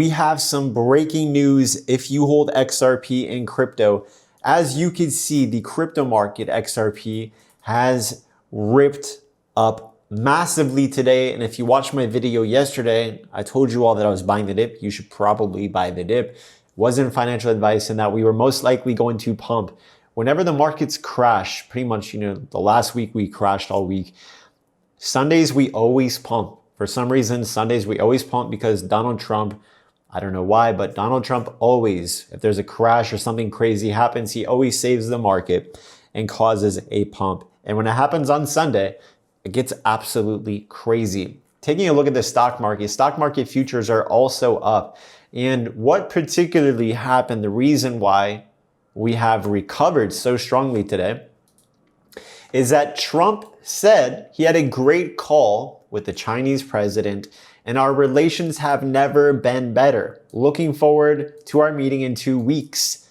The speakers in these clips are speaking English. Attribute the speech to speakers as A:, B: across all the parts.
A: we have some breaking news if you hold XRP in crypto. As you can see, the crypto market XRP has ripped up massively today. And if you watched my video yesterday, I told you all that I was buying the dip. You should probably buy the dip. Wasn't financial advice, and that we were most likely going to pump. Whenever the markets crash, pretty much, the last week we crashed all week. Sundays, we always pump. For some reason, Sundays, we always pump because Donald Trump, I don't know why, but Donald Trump always, if there's a crash or something crazy happens, he always saves the market and causes a pump. And when it happens on Sunday, it gets absolutely crazy. Taking a look at the stock market futures are also up. And what particularly happened, the reason why we have recovered so strongly today, is that Trump said he had a great call with the Chinese president and our relations have never been better. Looking forward to our meeting in 2 weeks.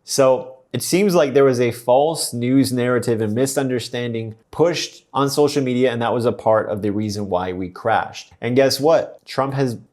A: So it seems like there was a false news narrative and misunderstanding pushed on social media, and that was a part of the reason why we crashed. And guess what?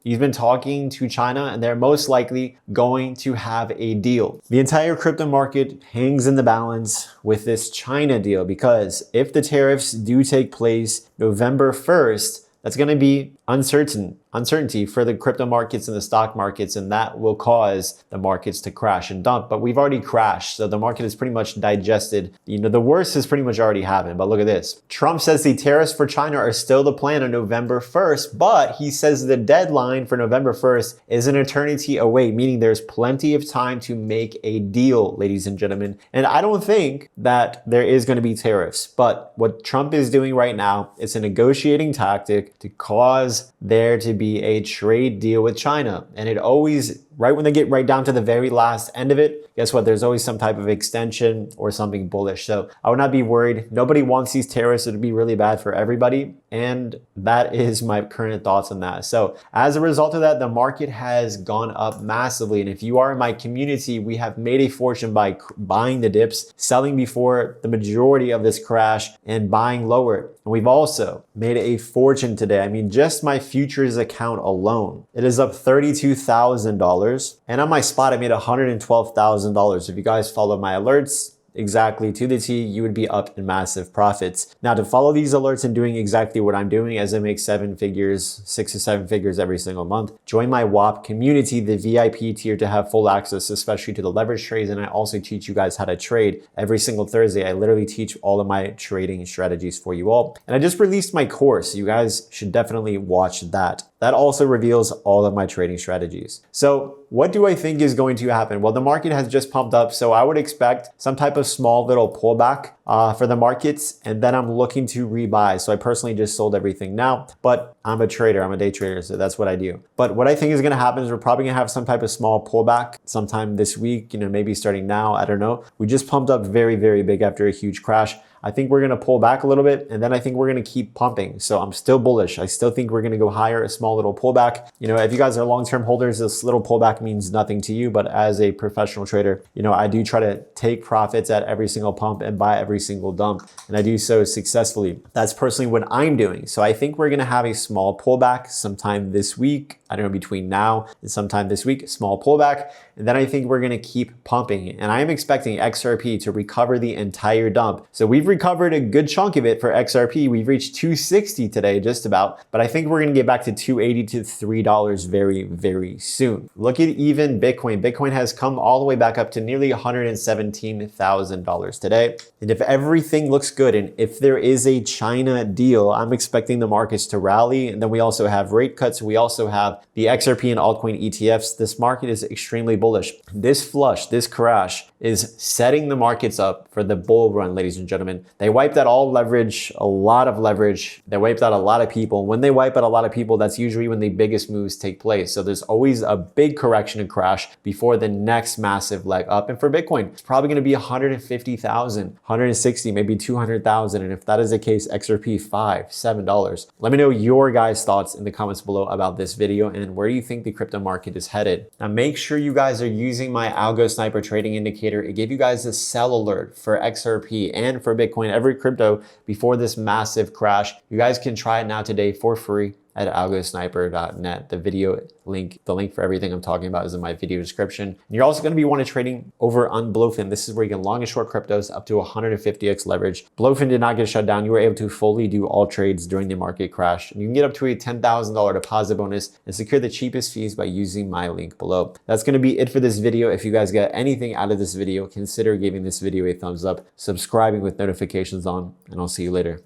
A: He's been talking to China, and they're most likely going to have a deal. The entire crypto market hangs in the balance with this China deal, because if the tariffs do take place November 1st, that's going to be uncertainty for the crypto markets and the stock markets, and that will cause the markets to crash and dump. But we've already crashed, so the market is pretty much digested. The worst has pretty much already happened. But look at this. Trump says the tariffs for China are still the plan on November 1st, but he says the deadline for November 1st is an eternity away, meaning there's plenty of time to make a deal, ladies and gentlemen. And I don't think that there is going to be tariffs, but what Trump is doing right now, it's a negotiating tactic to cause there to be a trade deal with China. And it always, right when they get right down to the very last end of it, guess what? There's always some type of extension or something bullish. So I would not be worried. Nobody wants these tariffs. It would be really bad for everybody. And that is my current thoughts on that. So as a result of that, the market has gone up massively. And if you are in my community, we have made a fortune by buying the dips, selling before the majority of this crash, and buying lower. And we've also made a fortune today. I mean, just my futures account alone, it is up $32,000. And on my spot, I made $112,000. If you guys follow my alerts exactly to the T, you would be up in massive profits. Now, to follow these alerts and doing exactly what I'm doing, as I make 6 to 7 figures every single month, join my WAP community, the VIP tier, to have full access, especially to the leverage trades. And I also teach you guys how to trade every single Thursday. I literally teach all of my trading strategies for you all. And I just released my course. You guys should definitely watch that. That also reveals all of my trading strategies. So what do I think is going to happen? Well, the market has just pumped up, so I would expect some type of small little pullback for the markets, and then I'm looking to rebuy. So I personally just sold everything now, but I'm a trader, I'm a day trader, so that's what I do. But what I think is gonna happen is we're probably gonna have some type of small pullback sometime this week, maybe starting now, I don't know. We just pumped up very, very big after a huge crash. I think we're gonna pull back a little bit, and then I think we're gonna keep pumping. So I'm still bullish. I still think we're gonna go higher, a small little pullback. If you guys are long-term holders, this little pullback means nothing to you, but as a professional trader, I do try to take profits at every single pump and buy every single dump, and I do so successfully. That's personally what I'm doing. So I think we're gonna have a small pullback sometime this week. I don't know, between now and sometime this week, small pullback. And then I think we're gonna keep pumping. And I am expecting XRP to recover the entire dump. So we've recovered a good chunk of it for XRP. We've reached 260 today, just about. But I think we're gonna get back to 280 to $3 very, very soon. Look at even Bitcoin. Bitcoin has come all the way back up to nearly $117,000 today. And if everything looks good, and if there is a China deal, I'm expecting the markets to rally. And then we also have rate cuts. We also have the XRP and altcoin ETFs. This market is extremely bullish. This flush, this crash is setting the markets up for the bull run, ladies and gentlemen. They wiped out all leverage, a lot of leverage. They wiped out a lot of people. When they wipe out a lot of people, that's usually when the biggest moves take place. So there's always a big correction and crash before the next massive leg up. And for Bitcoin, it's probably going to be 150,000, 160, maybe 200,000. And if that is the case, XRP $5, $7. Let me know your guys' thoughts in the comments below about this video and where you think the crypto market is headed. Now, make sure you guys are using my AlgoSniper trading indicator. It gave you guys a sell alert for XRP and for Bitcoin, every crypto before this massive crash. You guys can try it now today for free. at AlgoSniper.net. The link for everything I'm talking about is in my video description. And you're also going to be wanting trading over on Blofin. This is where you can long and short cryptos up to 150x leverage. Blofin did not get shut down. You were able to fully do all trades during the market crash. And you can get up to a $10,000 deposit bonus and secure the cheapest fees by using my link below. That's going to be it for this video. If you guys got anything out of this video, consider giving this video a thumbs up, subscribing with notifications on, and I'll see you later.